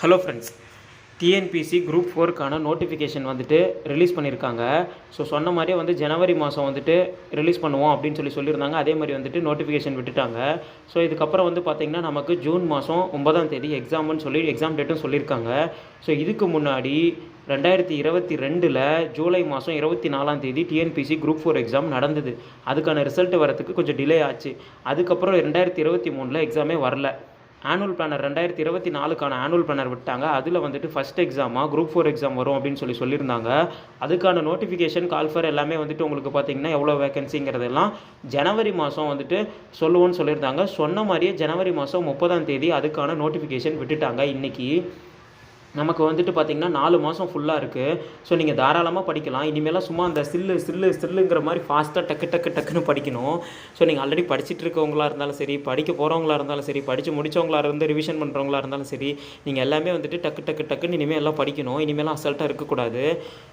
Hello friends, TNPSC group 4க்கான notification வந்துட்டு release பண்ணியிருக்காங்க. ஸோ சொன்ன மாதிரியே வந்து ஜனவரி மாதம் வந்துட்டு ரிலீஸ் பண்ணுவோம் அப்படின்னு சொல்லியிருந்தாங்க. அதே மாதிரி வந்துட்டு நோட்டிஃபிகேஷன் விட்டுட்டாங்க. ஸோ இதுக்கப்புறம் வந்து பார்த்திங்கன்னா நமக்கு ஜூன் மாதம் 9ஆம் தேதி எக்ஸாம்னு சொல்லி எக்ஸாம் டேட்டும் சொல்லியிருக்காங்க. ஸோ இதுக்கு முன்னாடி 2022 ஜூலை மாதம் 24ஆம் தேதி டிஎன்பிசி குரூப் 4 எக்ஸாம் நடந்தது. அதுக்கான ரிசல்ட் வரத்துக்கு கொஞ்சம் டிலே ஆச்சு. அதுக்கப்புறம் 2023 எக்ஸாமே வரல. ஆனுவல் பிளானர் 2024க்கான ஆனுவல் பிளானர் விட்டாங்க. அதில் வந்துட்டு ஃபஸ்ட் எக்ஸாமாக குரூப் 4 எக்ஸாம் வரும் அப்படின்னு சொல்லியிருந்தாங்க. அதுக்கான நோட்டிஃபிகேஷன் கால்ஃபர் எல்லாமே வந்துட்டு உங்களுக்கு பார்த்திங்கன்னா எவ்வளோ வேகன்சிங்கிறதெல்லாம் ஜனவரி மாதம் வந்துட்டு சொல்லுவோன்னு சொல்லியிருந்தாங்க. சொன்ன மாதிரியே ஜனவரி மாதம் 30ஆம் தேதி அதுக்கான நோட்டிஃபிகேஷன் விட்டுட்டாங்க. இன்றைக்கி நமக்கு வந்துட்டு பார்த்திங்கன்னா 4 மாதம் ஃபுல்லாக இருக்குது. ஸோ நீங்கள் தாராளமாக படிக்கலாம். இனிமேலாம் சும்மா அந்த சில்லுங்கிற மாதிரி ஃபாஸ்ட்டாக டக்குன்னு படிக்கணும். ஸோ நீங்கள் ஆல்ரெடி படிச்சுட்டு இருக்கவங்களா இருந்தாலும் சரி, படிக்க போகிறவங்களா இருந்தாலும் சரி, படித்து முடித்தவங்களா இருந்து ரிவிஷன் பண்ணுறவங்களா இருந்தாலும் சரி, நீங்கள் எல்லாமே வந்துட்டு டக்குன்னு இனிமேல் எல்லாம் படிக்கணும். இனிமேலாம் அசல்ட்டாக இருக்கக்கூடாது.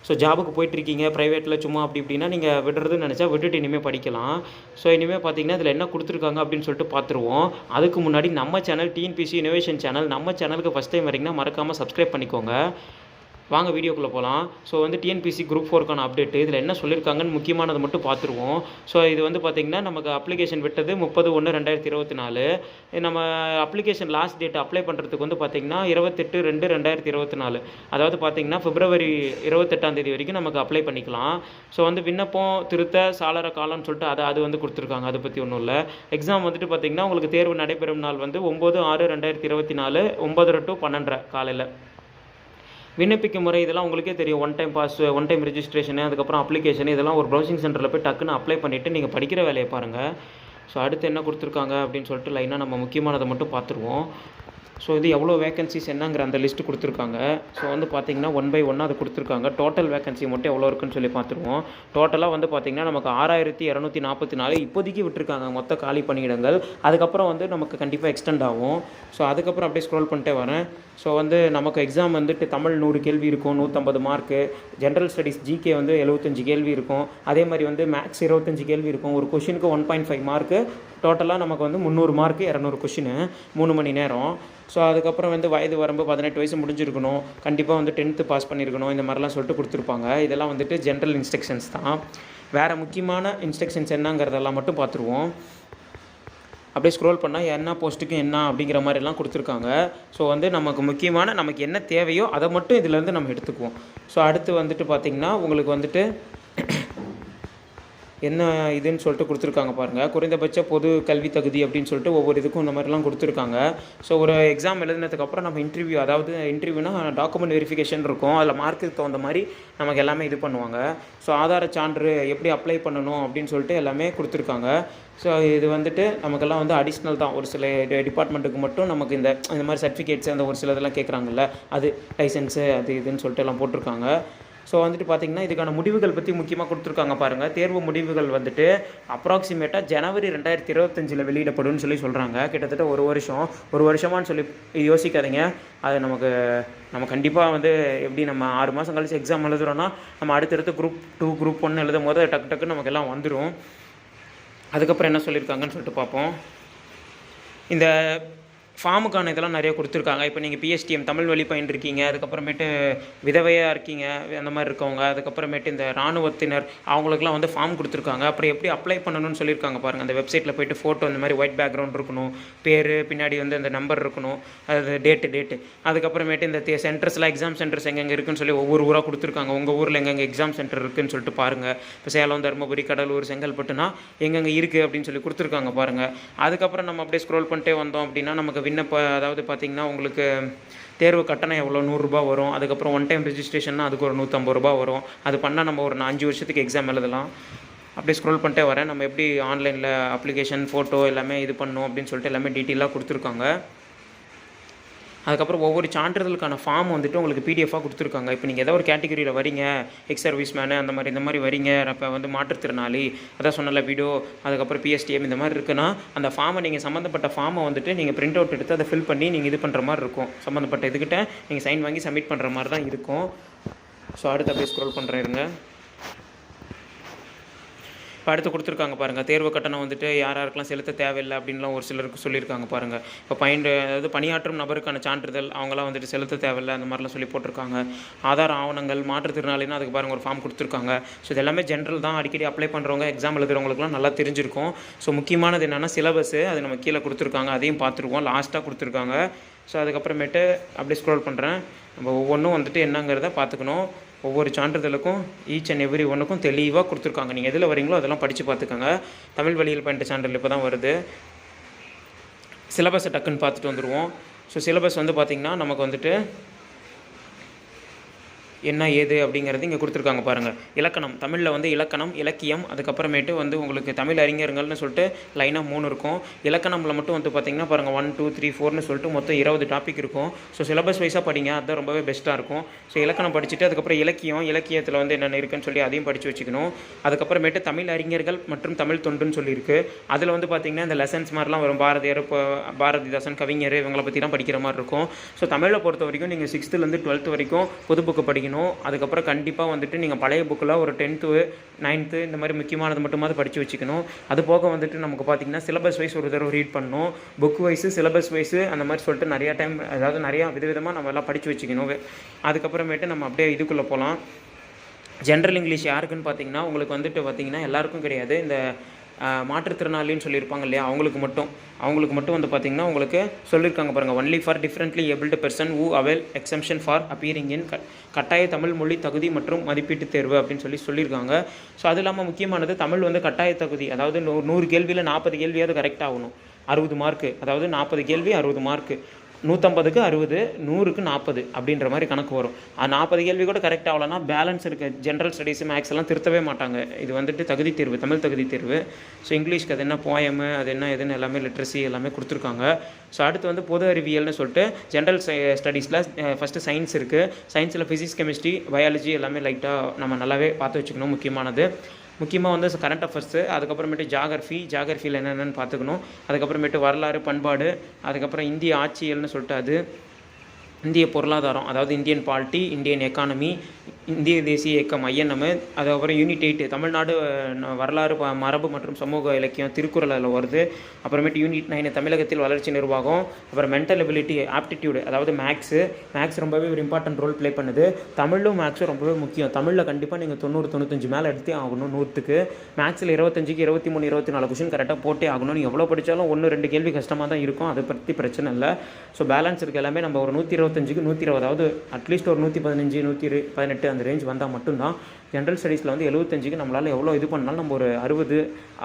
ஸோ ஜாபுக்கு போயிட்டுருக்கீங்க, ப்ரைவேட்டில் சும்மா அப்படி இப்படின்னா நீங்கள் விடுறதுன்னு நினச்சா விட்டுட்டு இனிமேல் படிக்கலாம். ஸோ இனிமேல் பார்த்திங்கன்னா இதில் என்ன கொடுத்துருக்காங்க அப்படின்னு சொல்லிட்டு பார்த்துருவோம். அதுக்கு முன்னாடி நம்ம சேனல் டிஎன்பிசி இனோவேஷன் சேனல், நம்ம சேனலுக்கு ஃபஸ்ட் டைம் வரீங்கன்னா மறக்காமல் சப்ஸ்கிரைப் பண்ணிக்கோங்க. வாங்க வீடியோக்குள்ளே போகலாம். ஸோ வந்து டிஎன்பிசி குரூப் 4க்கான அப்டேட்டு இதில் என்ன சொல்லியிருக்காங்கன்னு முக்கியமானதை மட்டும் பார்த்துருவோம். ஸோ இது வந்து பார்த்திங்கன்னா நமக்கு அப்ளிகேஷன் விட்டது 30/1/2024. நம்ம அப்ளிகேஷன் லாஸ்ட் டேட் அப்ளை பண்ணுறதுக்கு வந்து பார்த்திங்கன்னா 28/2/2024. அதாவது பார்த்திங்கன்னா பிப்ரவரி 28ஆம் தேதி வரைக்கும் நமக்கு அப்ளை பண்ணிக்கலாம். ஸோ வந்து விண்ணப்பம் திருத்த சாளர காலம்னு சொல்லிட்டு அது வந்து கொடுத்துருக்காங்க. அதை பற்றி ஒன்றும் இல்லை. எக்ஸாம் வந்துட்டு பார்த்திங்கன்னா உங்களுக்கு தேர்வு நடைபெறும் நாள் வந்து 9/6/2024 9:30 to 12:30 காலையில். விண்ணப்பிக்கும் முறை இதெல்லாம் உங்களுக்கே தெரியும். ஒன் டைம் ரெஜிஸ்ட்ரேஷனு, அதுக்கப்புறம் அப்ளிகேஷன், இதெல்லாம் ஒரு ப்ரௌசிங் சென்டரில் போய் டக்குன்னு அப்ளை பண்ணிவிட்டு நீங்கள் படிக்கிற வேலையை பாருங்கள். ஸோ அடுத்து என்ன கொடுத்துருக்காங்க அப்படின்னு சொல்லிட்டு லைனாக நம்ம முக்கியமானதை மட்டும் பார்த்துருவோம். ஸோ இது எவ்வளோ வேகன்சிஸ் என்னங்கிற அந்த லிஸ்ட்டு கொடுத்துருக்காங்க. ஸோ வந்து பார்த்திங்கன்னா 1 by 1 அது கொடுத்துருக்காங்க. டோட்டல் வேகன்சி மட்டும் எவ்வளோ இருக்குன்னு சொல்லி பார்த்துருவோம். டோட்டலாக வந்து பார்த்திங்கன்னா நமக்கு 6244 இப்போதைக்கு விட்டுருக்காங்க மொத்த காலி பணியிடங்கள். அதுக்கப்புறம் வந்து நமக்கு கண்டிப்பாக எக்ஸ்டெண்ட் ஆகும். ஸோ அதுக்கப்புறம் அப்படியே ஸ்க்ரோல் பண்ணிட்டே வரேன். ஸோ வந்து நமக்கு எக்ஸாம் வந்துட்டு தமிழ் 100 கேள்வி இருக்கும், 150 மார்க்கு. ஜென்ரல் ஸ்டடீஸ் ஜிகே வந்து 75 கேள்வி இருக்கும். அதே மாதிரி வந்து மேக்ஸ் 25 கேள்வி இருக்கும். ஒரு கொஷினுக்கு 1.5 மார்க்கு. டோட்டலாக நமக்கு வந்து 300 மார்க்கு, 200 கொஷினு, 3 மணி நேரம். ஸோ அதுக்கப்புறம் வந்து வயது வரம்பு 18 வயசு முடிஞ்சிருக்கணும், கண்டிப்பாக வந்து 10th பாஸ் பண்ணியிருக்கணும், இந்த மாதிரிலாம் சொல்லிட்டு கொடுத்துருப்பாங்க. இதெல்லாம் வந்துட்டு ஜென்ரல் இன்ஸ்ட்ரக்ஷன்ஸ் தான். வேறு முக்கியமான இன்ஸ்ட்ரக்ஷன்ஸ் என்னங்கிறதெல்லாம் மட்டும் பார்த்துருவோம். அப்படியே ஸ்க்ரோல் பண்ணால் என்ன போஸ்ட்டுக்கு என்ன அப்படிங்கிற மாதிரிலாம் கொடுத்துருக்காங்க. ஸோ வந்து நமக்கு என்ன தேவையோ அதை மட்டும் இதிலேருந்து நம்ம எடுத்துக்குவோம். ஸோ அடுத்து வந்துட்டு பார்த்திங்கன்னா உங்களுக்கு வந்துட்டு என்ன இதுன்னு சொல்லிட்டு கொடுத்துருக்காங்க பாருங்கள். குறைந்தபட்ச பொது கல்வி தகுதி அப்படின்னு சொல்லிட்டு ஒவ்வொரு இதுக்கும் இந்த மாதிரிலாம் கொடுத்துருக்காங்க. ஸோ ஒரு எக்ஸாம் எழுதினதுக்கப்புறம் நம்ம இன்டர்வியூனா டாக்குமெண்ட் வெரிஃபிகேஷன் இருக்கும். அதில் மார்க்குக்கு தகுந்த மாதிரி நமக்கு எல்லாமே இது பண்ணுவாங்க. ஸோ ஆதார சான்று எப்படி அப்ளை பண்ணணும் அப்படின்னு சொல்லிட்டு எல்லாமே கொடுத்துருக்காங்க. ஸோ இது வந்துட்டு நமக்கெல்லாம் வந்து அடிஷ்னல் தான். ஒரு சில டிபார்ட்மெண்ட்டுக்கு மட்டும் நமக்கு இந்த மாதிரி சர்டிஃபிகேட்ஸ் அந்த ஒரு சில இதெல்லாம் கேட்குறாங்கல்ல, அது லைசன்ஸு அது இதுன்னு சொல்லிட்டு எல்லாம் போட்டிருக்காங்க. ஸோ வந்துட்டு பார்த்திங்கன்னா இதுக்கான முடிவுகள் பற்றி முக்கியமாக கொடுத்துருக்காங்க பாருங்கள். தேர்வு முடிவுகள் வந்துட்டு அப்ராக்சிமேட்டாக ஜனவரி 2025 வெளியிடப்படும்னு சொல்கிறாங்க. கிட்டத்தட்ட ஒரு வருஷமானு சொல்லி யோசிக்காதீங்க. அது நம்ம கண்டிப்பாக வந்து எப்படி நம்ம 6 மாதம் கழிச்சு எக்ஸாம் எழுதுகிறோன்னா நம்ம அடுத்தடுத்து குரூப் 2 குரூப் 1 எழுதும் போது டக்குன்னு நமக்கு எல்லாம் வந்துடும். அதுக்கப்புறம் என்ன சொல்லியிருக்காங்கன்னு சொல்லிட்டு பார்ப்போம். இந்த ஃபார்முக்கான இதெல்லாம் நிறைய கொடுத்துருக்காங்க. இப்போ நீங்கள் பிஎஸ்டிஎம் தமிழ் வழி பயின்றிருக்கீங்க, அதுக்கப்புறமேட்டு விதவையாக இருக்கீங்க, அந்த மாதிரி இருக்கவங்க, அதுக்கப்புறமேட்டு இந்த இராணுவத்தினர், அவங்களுக்குலாம் வந்து ஃபார்ம் கொடுத்துருக்காங்க. அப்புறம் எப்படி அப்ளை பண்ணணும்னு சொல்லியிருக்காங்க பாருங்கள். அந்த வெப்சைட்டில் போய்ட்டு ஃபோட்டோ இந்த மாதிரி ஒயிட் பேக்ரவுண்ட் இருக்கணும், பேர் பின்னாடி வந்து அந்த நம்பர் இருக்கணும், அது டேட்டு. அதுக்கப்புறமேட்டு இந்த சென்டர்ஸ்லாம் எக்ஸாம் சென்டர்ஸ் எங்கெங்கே இருக்குன்னு சொல்லி ஒவ்வொரு ஊராக கொடுத்துருக்காங்க. உங்கள் ஊரில் எங்கெங்கே எக்ஸாம் சென்டர் இருக்குதுன்னு சொல்லிட்டு பாருங்கள். இப்போ சேலம், தருமபுரி, கடலூர், செங்கல்பட்டுனா எங்கெங்கே இருக்குது அப்படின்னு சொல்லி கொடுத்துருக்காங்க பாருங்கள். அதுக்கப்புறம் நம்ம அப்படியே ஸ்க்ரோல் பண்ணிட்டே வந்தோம் அப்படின்னா நமக்கு அதாவது பார்த்திங்கன்னா உங்களுக்கு தேர்வு கட்டணம் எவ்வளோ 100 ரூபா வரும். அதுக்கப்புறம் ஒன் டைம் ரெஜிஸ்ட்ரேஷன்னா அதுக்கு ஒரு 150 ரூபா வரும். அது பண்ணால் நம்ம ஒரு 5 வருஷத்துக்கு எக்ஸாம் எழுதலாம். அப்படியே ஸ்க்ரோல் பண்ணிட்டே வரேன். நம்ம எப்படி ஆன்லைனில் அப்ளிகேஷன் ஃபோட்டோ எல்லாமே இது பண்ணணும் அப்படின்னு சொல்லிட்டு எல்லாமே டீட்டெயிலாக கொடுத்துருக்காங்க. அதுக்கப்புறம் ஒவ்வொரு சான்றிதழுக்கான ஃபார்ம் வந்துட்டு உங்களுக்கு பிடிஎஃபாக கொடுத்துருக்காங்க. இப்போ நீங்கள் ஏதோ ஒரு கேட்டகரியில் வரீங்க, எக்ஸ் சர்வீஸ் மேனு இந்த மாதிரி வரீங்க, அப்போ வந்து மாற்றுத்திறனாளி, அதான் சொன்னல வீடியோ, அதுக்கப்புறம் பிஎஸ்டிஎம் இந்த மாதிரி இருக்குன்னா அந்த ஃபார்மை நீங்கள் சம்மந்தப்பட்ட ஃபார்மை வந்துட்டு நீங்கள் பிரிண்ட் அவுட் எடுத்து அதை ஃபில் பண்ணி நீங்கள் இது பண்ணுற மாதிரி இருக்கும். சம்மந்தப்பட்ட இதுக்கிட்ட நீங்கள் சைன் வாங்கி சப்மிட் பண்ணுற மாதிரி தான் இருக்கும். ஸோ அடுத்து அப்படியே ஸ்க்ரோல் பண்ணுறேன் இருங்க. இப்போ அடுத்து கொடுத்துருக்காங்க பாருங்கள், தேர்வு கட்டணம் வந்துட்டு யார் யாருக்கெல்லாம் செலுத்த தேவையில்லை அப்படின்லாம் ஒரு சிலருக்கு சொல்லியிருக்காங்க பாருங்கள். இப்போ அதாவது பணியாற்றும் நபருக்கான சான்றிதழ் அவங்களாம் வந்துட்டு செலுத்த தேவையில்லை அந்த மாதிரிலாம் சொல்லி போட்டிருக்காங்க. ஆதார ஆவணங்கள், மாற்றுத்திறனாளினா அதுக்கு பாருங்கள் ஒரு ஃபார்ம் கொடுத்துருக்காங்க. ஸோ இது எல்லாமே ஜென்ரல் தான், அடிக்கடி அப்ளை பண்ணுறவங்க எக்ஸாம் எழுதுறவங்களுக்குலாம் நல்லா தெரிஞ்சிருக்கும். ஸோ முக்கியமானது என்னென்னா சிலபஸ்ஸு, அது நம்ம கீழே கொடுத்துருக்காங்க, அதையும் பார்த்துருக்கோம், லாஸ்ட்டாக கொடுத்துருக்காங்க. ஸோ அதுக்கப்புறமேட்டு அப்படியே ஸ்க்ரோல் பண்ணுறேன். நம்ம ஒவ்வொன்றும் வந்துட்டு என்னங்கிறத பார்த்துக்கணும். ஒவ்வொரு சான்றிதழுக்கும் ஈச் அண்ட் எவ்ரி ஒன்றுக்கும் தெளிவாக கொடுத்துருக்காங்க. நீங்கள் எதில் வரீங்களோ அதெல்லாம் படித்து பார்த்துக்கோங்க. தமிழ் வழியில் பயின்ற சான்றிதழ் இப்போ தான் வருது. சிலபஸை டக்குன்னு பார்த்துட்டு வந்துடுவோம். ஸோ சிலபஸ் வந்து பார்த்திங்கன்னா நமக்கு வந்துட்டு என்ன ஏது அப்படிங்கிறது இங்கே கொடுத்துருக்காங்க பாருங்கள். இலக்கணம், தமிழில் வந்து இலக்கணம், இலக்கியம், அதுக்கப்புறமேட்டு வந்து உங்களுக்கு தமிழ் அறிஞர்கள்னு சொல்லிட்டு லைனாக 3 இருக்கும். இலக்கணமில் மட்டும் வந்து பார்த்திங்கன்னா பாருங்கள் 1, 2, 3, 4ன்னு சொல்லிட்டு மொத்தம் 20 டாபிக் இருக்கும். ஸோ சிலபஸ் வைஸாக படிங்க, அதுதான் ரொம்பவே பெஸ்ட்டாக இருக்கும். ஸோ இலக்கணம் படிச்சுட்டு அதுக்கப்புறம் இலக்கியத்தில் வந்து என்னென்ன இருக்குன்னு சொல்லி அதையும் படித்து வச்சுக்கணும். அதுக்கப்புறமேட்டு தமிழ் அறிஞர்கள் மற்றும் தமிழ் தொண்டுன்னு சொல்லியிருக்கு. அதில் வந்து பார்த்திங்கன்னா இந்த லெசன்ஸ் மாதிரிலாம் வரும். பாரதியார், இப்போ பாரதிதாசன், கவிஞர், இவங்களை பற்றி தான் படிக்கிற மாதிரி இருக்கும். ஸோ தமிழை பொறுத்த வரைக்கும் நீங்கள் 6th-12th வரைக்கும் புது புக்கு படிக்கணும். அதுக்கப்புறம் கண்டிப்பாக வந்துட்டு நீங்கள் பழைய புக்கில் ஒரு 10th, 9th இந்த மாதிரி முக்கியமானது மட்டுமாவது படித்து வச்சுக்கணும். அது போக வந்துட்டு நமக்கு பார்த்திங்கன்னா சிலபஸ் வைஸ் ஒரு தடவை ரீட் பண்ணணும். புக் வைஸு, சிலபஸ் வைஸு அந்த மாதிரி சொல்லிட்டு நிறையா டைம், அதாவது நிறையா விதவிதமாக நம்ம எல்லாம் படித்து வச்சுக்கணும். அதுக்கப்புறமேட்டு நம்ம அப்படியே இதுக்குள்ளே போகலாம். ஜென்ரல் இங்கிலீஷ் யாருக்குன்னு பார்த்தீங்கன்னா உங்களுக்கு வந்துட்டு பார்த்திங்கன்னா எல்லாருக்கும் கிடையாது. இந்த மாற்றுத்திறனாளின்னு சொல்லியிருப்பாங்க இல்லையா, அவங்களுக்கு மட்டும் வந்து பார்த்திங்கன்னா உங்களுக்கு சொல்லியிருக்காங்க பாருங்கள். Only for differently abled person who avail exemption for appearing இன் கட்டாய தமிழ் மொழி தகுதி மற்றும் மதிப்பீட்டு தேர்வு அப்படின்னு சொல்லியிருக்காங்க. ஸோ அது இல்லாமல் முக்கியமானது தமிழ் வந்து கட்டாய தகுதி, அதாவது 100 கேள்வியில் 40 கேள்வியாவது கரெக்டாக ஆகணும். 60 மார்க்கு, அதாவது 40 கேள்வி 60 மார்க்கு. 150க்கு 60, 100க்கு 40 அப்படின்ற மாதிரி கணக்கு வரும். 40 கேள்வி கூட கரெக்ட் ஆகலைன்னா பேலன்ஸ் இருக்க ஜென்ரல் ஸ்டடீஸ், மேக்ஸ் எல்லாம் திருத்தவே மாட்டாங்க. இது வந்துட்டு தகுதி தேர்வு, தமிழ் தகுதி தேர்வு. ஸோ இங்கிலீஷ்க்கு அது என்ன போயமு, அது என்ன எதுன்னு எல்லாமே லிட்ரஸி எல்லாமே கொடுத்துருக்காங்க. ஸோ அடுத்து வந்து பொது அறிவியல்னு சொல்லிட்டு ஜென்ரல் ஸ்டடீஸில் ஃபஸ்ட்டு சயின்ஸ் இருக்குது. சயின்ஸில் ஃபிசிக்ஸ், கெமிஸ்ட்ரி, பயாலஜி எல்லாமே லைட்டாக நம்ம நல்லாவே பார்த்து வச்சுக்கணும். முக்கியமாக வந்து கரண்ட் அஃபேர்ஸு, அதுக்கப்புறமேட்டு ஜாகிரஃபியில் என்னென்னு பார்த்துக்கணும். அதுக்கப்புறமேட்டு வரலாறு, பண்பாடு, அதுக்கப்புறம் இந்திய ஆட்சியல்னு சொல்லிட்டு அது, இந்திய பொருளாதாரம், அதாவது இந்தியன் பாலிட்டி, இந்தியன் எக்கானமி, இந்திய தேசிய இயக்கம் INM, அதுக்கப்புறம் யூனிட் 8 தமிழ்நாடு வரலாறு, மரபு மற்றும் சமூக இலக்கியம், திருக்குறள் அதில் வருது. அப்புறமேட்டு யூனிட் 9 தமிழகத்தில் வளர்ச்சி நிர்வாகம், அப்புறம் மென்டல் எபிலிட்டி, ஆப்டிடியூடு, அதாவது மேக்ஸ் ரொம்பவே ஒரு இம்பார்ட்டன்ட் ரோல் ப்ளே பண்ணுது. தமிழும் மேக்ஸும் ரொம்பவே முக்கியம். தமிழில் கண்டிப்பாக நீங்கள் 90, 95 மேலே எடுத்தே ஆகணும் 100க்கு. மேக்ஸில் 25க்கு 23, 24 கொஷின் கரெக்டாக போட்டே ஆகணும். நீங்கள் எவ்வளோ படித்தாலும் 1-2 கேள்வி கஷ்டமாக தான் இருக்கும், அதை பற்றி பிரச்சனை இல்லை. ஸோ பேலன்ஸ் இருக்க எல்லாமே நம்ம ஒரு 125க்கு 120, அதாவது அட்லீஸ்ட் ஒரு 115, 118 அந்த ரேஞ்ச் வந்தால் மட்டும்தான். ஜென்ரல் ஸ்டடீஸில் வந்து 75க்கு நம்மளால் எவ்வளோ இது பண்ணாலும் நம்ம ஒரு 60,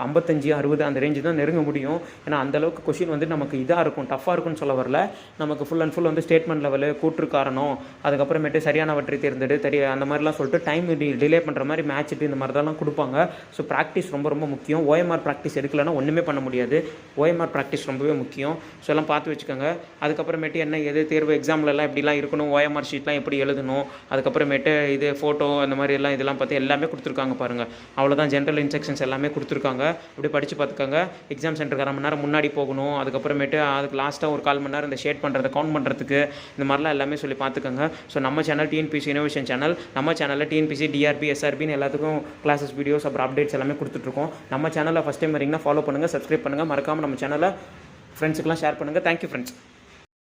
55, 60 அந்த ரேஞ்சு தான் நெருங்க முடியும். ஏன்னா அந்தளவுக்கு கொஷின் வந்து நமக்கு இதாக இருக்கும், டஃப்பாக இருக்கும்னு சொல்ல வரல. நமக்கு ஃபுல் அண்ட் ஃபுல் வந்து ஸ்டேட்மெண்ட் லெவலு, கூற்று காரணம், அதுக்கப்புறமேட்டு சரியானவற்றை தேர்ந்தெடு அந்த மாதிரிலாம் சொல்லிட்டு டைம் டிலே பண்ணுற மாதிரி மேட்சிட்டு இந்த மாதிரி தான் கொடுப்பாங்க. ஸோ ப்ராக்டிஸ் ரொம்ப ரொம்ப முக்கியம். OMR ப்ராக்டிஸ் எடுக்கலைன்னா ஒன்றுமே பண்ண முடியாது. OMR ப்ராக்டிஸ் ரொம்பவே முக்கியம். ஸோ எல்லாம் பார்த்து வச்சுக்கோங்க. அதுக்கப்புறமேட்டு என்ன எது தேர்வு எக்ஸாம்லலாம் எப்படிலாம் இருக்கணும், OMR ஷீட்லாம் எப்படி எழுதணும், அதுக்கப்புறமேட்டு இது ஃபோட்டோ அந்த மாதிரி எல்லாம் இதெல்லாம் பார்த்து எல்லாமே கொடுத்துருக்காங்க பாருங்கள். அவ்வளோதான், ஜென்ரல் இன்ஸ்ட்ரக்ஷன்ஸ் எல்லாமே கொடுத்துருக்காங்க. அப்படி படித்து பார்த்துக்கோங்க. எக்ஸாம் சென்டருக்கு 1/2 மணி நேரம் முன்னாடி போகணும். அதுக்கப்புறமேட்டு அதுக்கு லாஸ்ட்டாக ஒரு 1/4 மணி நேரம் இந்த ஷேட் பண்ணுறது, கவுண்ட் பண்ணுறதுக்கு, இந்த மாதிரிலாம் எல்லாமே சொல்லி பார்த்துக்கோங்க. ஸோ நம்ம சேனல் TNPSC இனோவேஷன் சேனல். நம்ம சேனலில் TNPSC, DRB, SRBன்னு எல்லாத்துக்கும் கிளாஸஸ், வீடியோஸ், அப்புறம் அப்டேட்ஸ் எல்லாமே கொடுத்துட்ருக்கோம். நம்ம சேனலில் ஃபஸ்ட் டைம் வரீங்கன்னா ஃபாலோ பண்ணுங்கள், சப்ஸ்கிரைப் பண்ணுங்கள், மறக்காமல் நம்ம சேனலை ஃப்ரெண்ட்ஸுக்கெலாம் ஷேர் பண்ணுங்கள். Thank you friends.